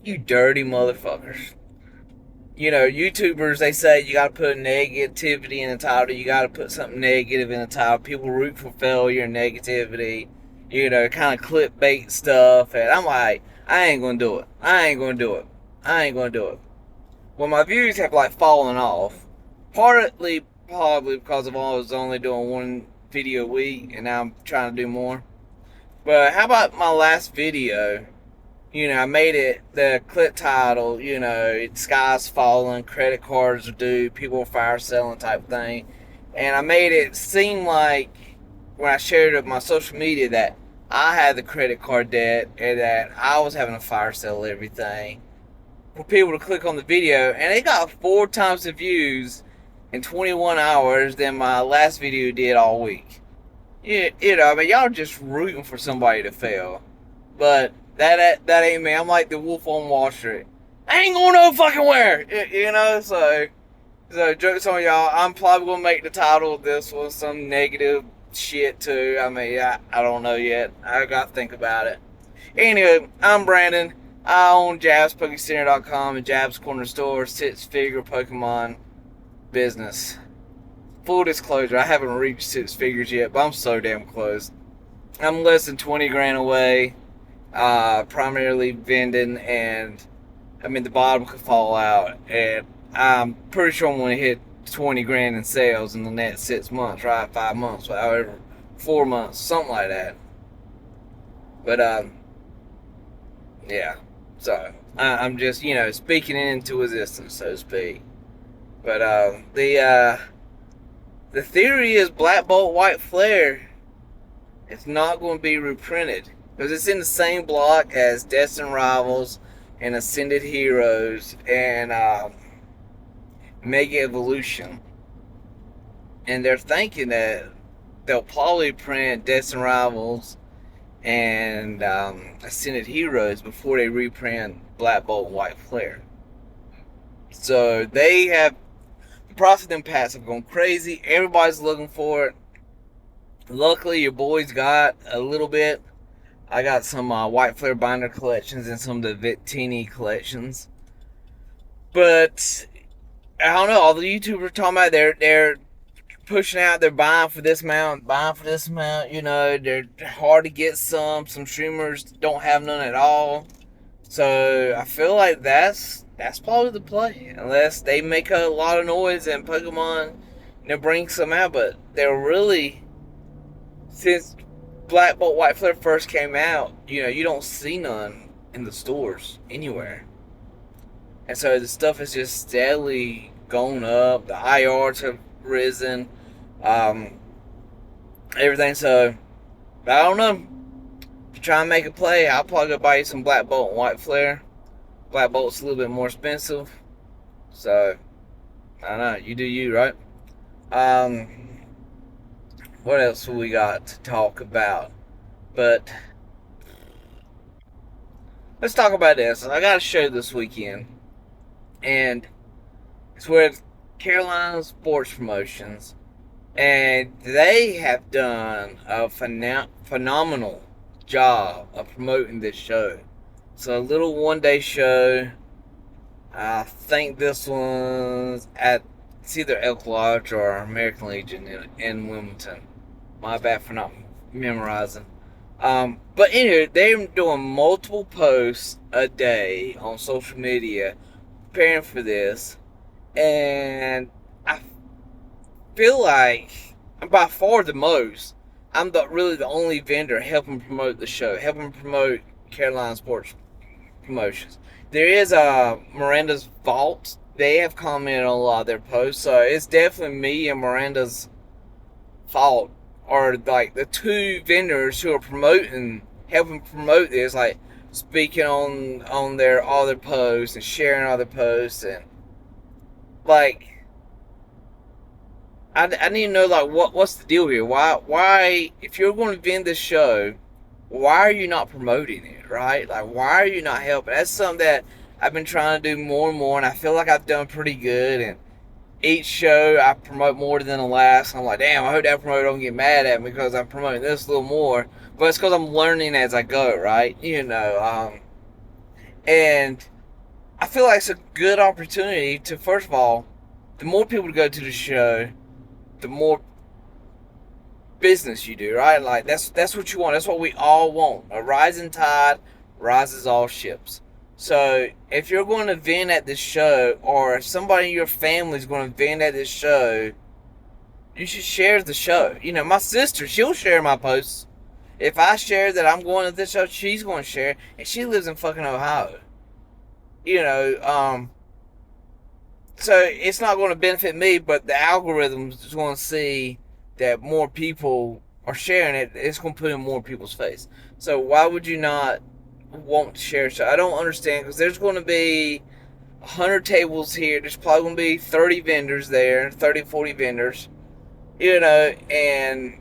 You dirty motherfuckers. YouTubers, they say you gotta put negativity in the title. You gotta put something negative in the title. People root for failure and negativity. Kind of clickbait stuff. And I'm like, I ain't gonna do it. I ain't gonna do it. I ain't gonna do it. Well, my views have like fallen off. Partly, probably because of I was only doing one video a week, and now I'm trying to do more. But how about my last video? I made it the clip title, sky's falling, credit cards are due, people are fire selling type thing. And I made it seem like when I shared it on my social media that I had the credit card debt and that I was having a fire sale everything. For people to click on the video, and it got 4 times the views in 21 hours than my last video did all week. I mean, y'all just rooting for somebody to fail. But that ain't me. I'm like the wolf on Wall Street. I ain't going no fucking where. So jokes on y'all. I'm probably gonna make the title of this one some negative shit too. I mean, I don't know yet. I gotta think about it. Anyway, I'm Brandon. I own JabsPokeCenter.com and Jabs Corner Store, six-figure Pokemon business. Full disclosure, I haven't reached 6 figures yet, but I'm so damn close. I'm less than 20 grand away, primarily vending, and I mean the bottom could fall out, and I'm pretty sure I'm going to hit 20 grand in sales in the next 6 months, right? 5 months, however, 4 months, something like that. But yeah. So I'm just speaking into existence, so to speak. But the theory is Black Bolt White Flare is not going to be reprinted because it's in the same block as Destined Rivals and Ascended Heroes and Mega Evolution, and they're thinking that they'll probably print Destined Rivals and Ascended Heroes before they reprint Black Bolt White Flare. So they have the price of them packs have gone crazy. Everybody's looking for it. Luckily, your boys got a little bit. I got some White Flare binder collections and some of the Victini collections. But I don't know. All the YouTubers are talking about they're pushing out, they're buying for this amount, they're hard to get some streamers don't have none at all. So I feel like that's probably the play, unless they make a lot of noise and Pokemon bring some out. But they're really, since Black Bolt White Flare first came out, you don't see none in the stores anywhere, and so the stuff is just steadily going up. The IRs have risen, everything. So I don't know. If you try and make a play, I'll probably go buy you some Black Bolt and White Flare. Black Bolt's a little bit more expensive, so I don't know. You do you, right? What else we got to talk about? But let's talk about this. I got a show this weekend, and it's with Carolina Sports Promotions, and they have done a phenomenal job of promoting this show. It's a little one-day show. I think this one's at, it's either Elk Lodge or American Legion in Wilmington. My bad for not memorizing. But anyway, they're doing multiple posts a day on social media preparing for this, and I feel like I'm by far the most. I'm really the only vendor helping promote the show, helping promote Carolina Sports Promotions. There is Miranda's Vault. They have commented on a lot of their posts, so it's definitely me and Miranda's fault are like the two vendors who are helping promote this, like speaking on all their posts and sharing all their posts, and like I need to know like what's the deal here? Why if you're going to vend this show, why are you not promoting it, right? Like why are you not helping? That's something that I've been trying to do more and more, and I feel like I've done pretty good. And each show I promote more than the last. I'm like, damn, I hope that promoter don't get mad at me because I'm promoting this a little more. But it's because I'm learning as I go, right? And I feel like it's a good opportunity to, first of all, the more people to go to the show, the more business you do, right? Like that's what you want. That's what we all want. A rising tide rises all ships. So if you're going to vent at this show, or if somebody in your family is going to vent at this show, you should share the show. You know, my sister, she'll share my posts. If I share that I'm going to this show, she's going to share, and she lives in fucking Ohio. You know, so it's not going to benefit me, but the algorithm is going to see that more people are sharing it. It's going to put in more people's face. So why would you not want to share? So I don't understand, because there's going to be 100 tables here. There's probably going to be 30 vendors there, 30, 40 vendors, you know, and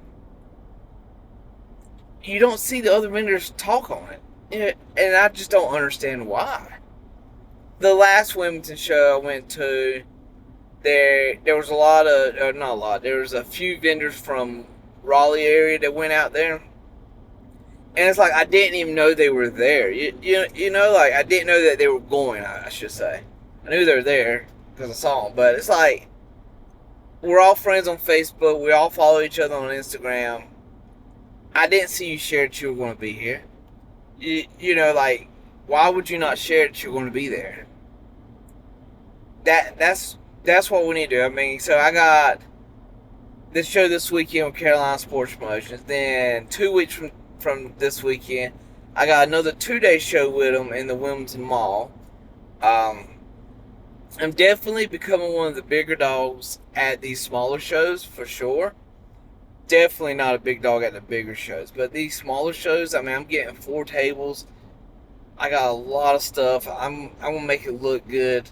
you don't see the other vendors talk on it. And I just don't understand why. The last Wilmington show I went to, there was a lot of, not a lot, there was a few vendors from Raleigh area that went out there. And it's like, I didn't even know they were there. You know, like, I didn't know that they were going, I should say. I knew they were there because I saw them. But it's like, we're all friends on Facebook. We all follow each other on Instagram. I didn't see you share that you were going to be here. You know, like, why would you not share that you're going to be there? That's what we need to do. I mean, so I got this show this weekend with Carolina Sports Promotions. Then 2 weeks from this weekend, I got another 2-day show with them in the Wilmington Mall. I'm definitely becoming one of the bigger dogs at these smaller shows, for sure. Definitely not a big dog at the bigger shows, but these smaller shows, I mean, I'm getting 4 tables. I got a lot of stuff. I'm gonna make it look good.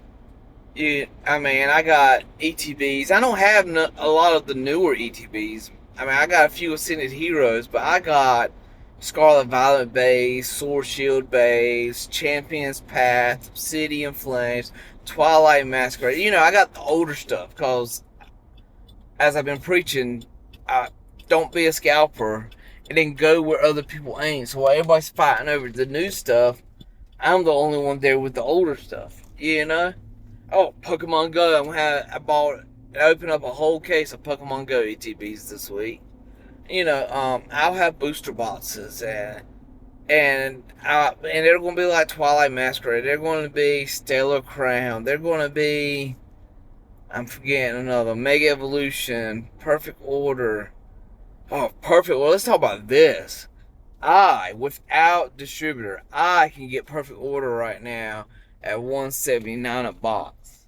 I mean, I got ETBs. I don't have a lot of the newer ETBs. I mean, I got a few Ascended Heroes, but I got Scarlet Violet base, Sword Shield base, Champion's Path, Obsidian Flames, Twilight Masquerade. You know, I got the older stuff, because as I've been preaching, don't be a scalper and then go where other people ain't. So while everybody's fighting over the new stuff, I'm the only one there with the older stuff, you know? Oh, Pokemon Go. I opened up a whole case of Pokemon Go ETBs this week. You know, I'll have booster boxes, and they're going to be like Twilight Masquerade. They're going to be Stellar Crown. They're going to be, I'm forgetting another, Mega Evolution, Perfect Order. Oh, perfect. Well, let's talk about this. Without distributor, I can get Perfect Order right now at $179 a box,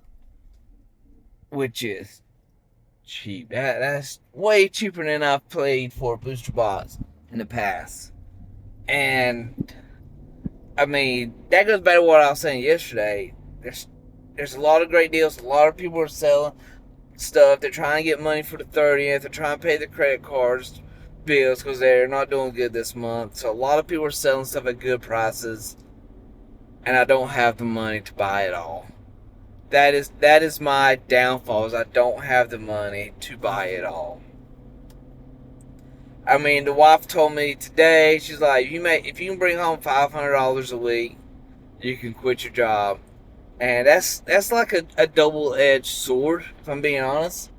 which is cheap. That's way cheaper than I've paid for a booster box in the past. And I mean, that goes back to what I was saying yesterday. There's a lot of great deals. A lot of people are selling stuff. They're trying to get money for the 30th. They're trying to pay the credit cards bills because they're not doing good this month. So a lot of people are selling stuff at good prices, and I don't have the money to buy it all. That is my downfall, is I don't have the money to buy it all. I mean, the wife told me today, she's like, if you can bring home $500 a week, you can quit your job. And that's like a double-edged sword, if I'm being honest.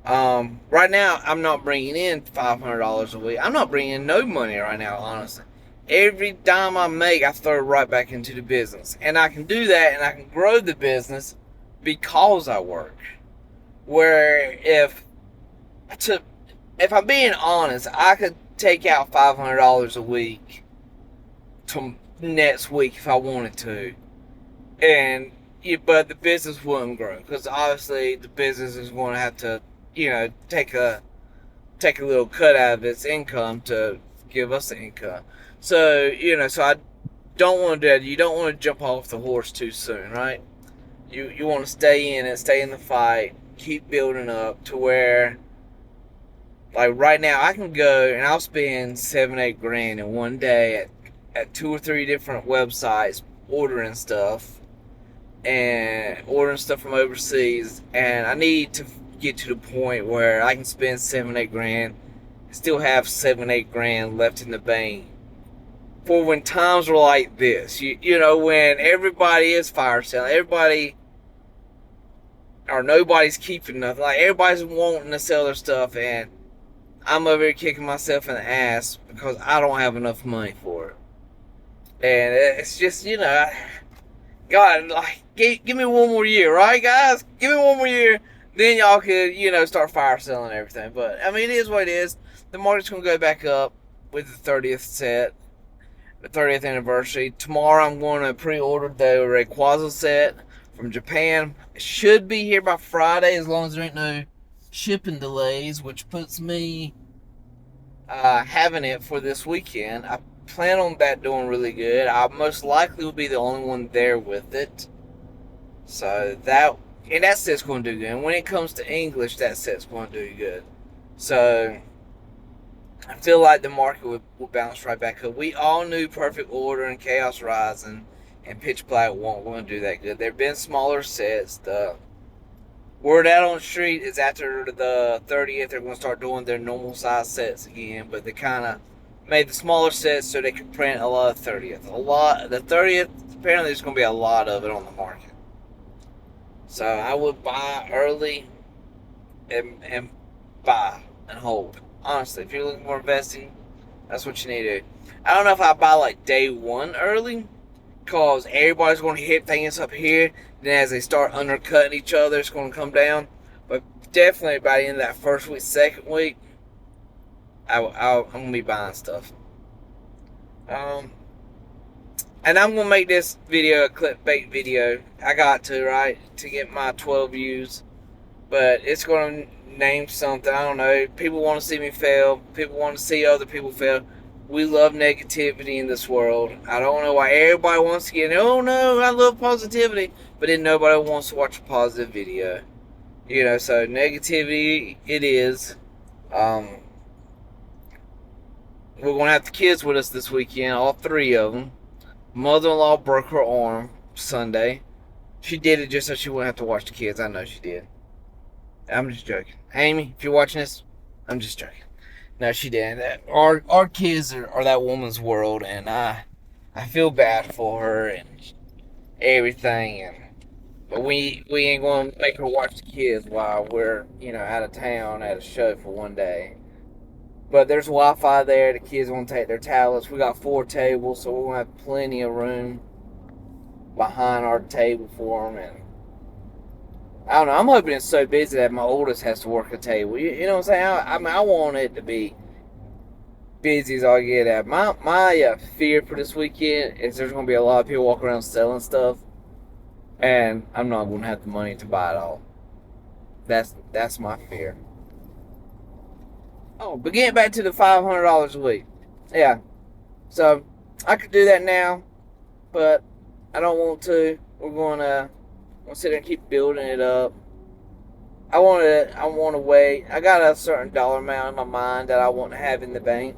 Right now, I'm not bringing in $500 a week. I'm not bringing in no money right now, honestly. Every dime I make, I throw right back into the business. And I can do that, and I can grow the business because I work. Where if I'm being honest, I could take out $500 a week to next week if I wanted to. But the business wouldn't grow, because obviously the business is going to have to, take a little cut out of its income to give us the income. So so I don't want to do that. You don't want to jump off the horse too soon, right? You want to stay in it, stay in the fight, keep building up to where, like right now, I can go and I'll spend $7-8 grand in one day at 2 or 3 different websites ordering stuff from overseas, and I need to get to the point where I can spend $7-8 grand and still have $7-8 grand left in the bank for when times are like this. You know, when everybody is fire selling, everybody or nobody's keeping nothing. Like everybody's wanting to sell their stuff, and I'm over here kicking myself in the ass because I don't have enough money for it. And it's just, you know, God, like, give me one more year, right, guys? Give me one more year. Then y'all could, you know, start fire selling everything. But, I mean, it is what it is. The market's going to go back up with the 30th set, the 30th anniversary. Tomorrow I'm going to pre-order the Rayquaza set from Japan. It should be here by Friday as long as there ain't no shipping delays, which puts me having it for this weekend. I plan on that doing really good. I most likely will be the only one there with it. So that set's going to do good. And when it comes to English, that set's going to do good. So I feel like the market will bounce right back up. We all knew Perfect Order and Chaos Rising and Pitch Black weren't going to do that good. There have been smaller sets. The word out on the street is after the 30th, they're going to start doing their normal size sets again, but they kind of made the smaller sets so they could print a lot of 30th. The 30th, apparently there's going to be a lot of it on the market. So I would buy early and buy and hold. Honestly, if you're looking for investing, that's what you need to do. I don't know if I buy like day one early, because everybody's going to hit things up here. Then as they start undercutting each other, it's going to come down. But definitely by the end of that first week, second week, I'm going to be buying stuff. And I'm going to make this video a clickbait video. I got to, right? To get my 12 views. But it's going to name something. I don't know. People want to see me fail. People want to see other people fail. We love negativity in this world. I don't know why everybody wants to get, oh no, I love positivity. But then nobody wants to watch a positive video. You know, so negativity it is. We're going to have the kids with us this weekend, all three of them. Mother-in-law broke her arm Sunday. She did it just so she wouldn't have to watch the kids. I know she did. I'm just joking. Amy, if you're watching this, I'm just joking. No, she didn't. Our kids are that woman's world, and I feel bad for her and everything. But we ain't going to make her watch the kids while we're, you know, out of town at a show for one day. But there's Wi-Fi there. The kids want to take their tablets. We got 4 tables, so we're going to have plenty of room behind our table for them. And I don't know. I'm hoping it's so busy that my oldest has to work a table. You know what I'm saying? I mean, I want it to be busy as I get at. My fear for this weekend is there's going to be a lot of people walking around selling stuff, and I'm not going to have the money to buy it all. That's my fear. Oh, but getting back to the $500 a week. Yeah. So, I could do that now, but I don't want to. We're going to sit there and keep building it up. I want to wait. I got a certain dollar amount in my mind that I want to have in the bank.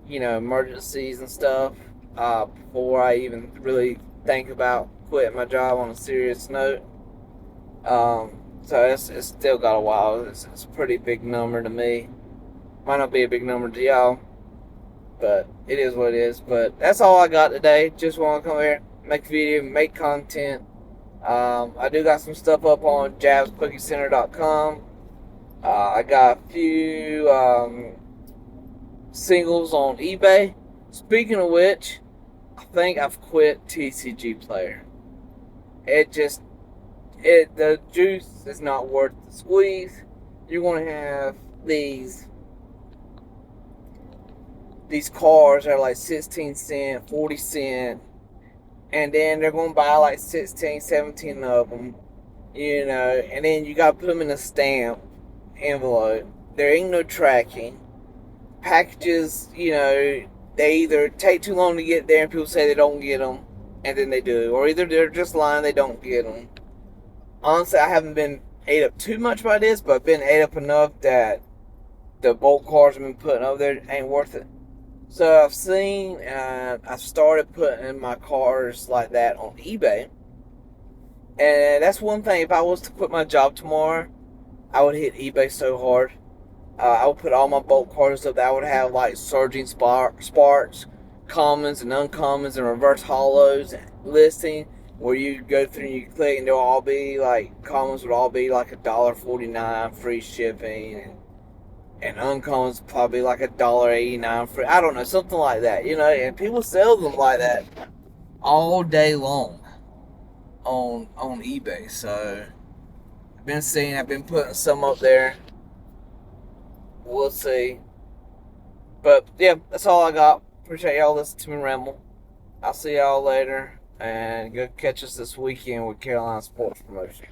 You know, emergencies and stuff. Before I even really think about quitting my job on a serious note. So it's still got a while. It's a pretty big number to me. Might not be a big number to y'all, but it is what it is. But that's all I got today. Just want to come here, make a video, make content. I do got some stuff up on JabsCookieCenter.com. I got a few singles on eBay. Speaking of which, I think I've quit TCG Player. The juice is not worth the squeeze. You're going to have these cars that are like 16 cent, 40 cent, and then they're going to buy like 16, 17 of them, you know, and then you got to put them in a stamp envelope. There ain't no tracking. Packages, you know, they either take too long to get there and people say they don't get them, and then they do, or either they're just lying, they don't get them. Honestly, I haven't been ate up too much by this, but I've been ate up enough that the bulk cars I've been putting over there ain't worth it. So I've seen, I've started putting my cars like that on eBay. And that's one thing, if I was to quit my job tomorrow, I would hit eBay so hard. I would put all my bulk cars up that I would have like surging sparks, commons and uncommons and reverse hollows listing, where you go through and you click and they'll all be like, commons would all be like $1.49 free shipping, and uncommons probably like $1.89 free. I don't know, something like that, and people sell them like that all day long on eBay. So I've been putting some up there. We'll see. But yeah, that's all I got. Appreciate y'all listening to me ramble. I'll see y'all later, and go catch us this weekend with Carolina Sports Promotion.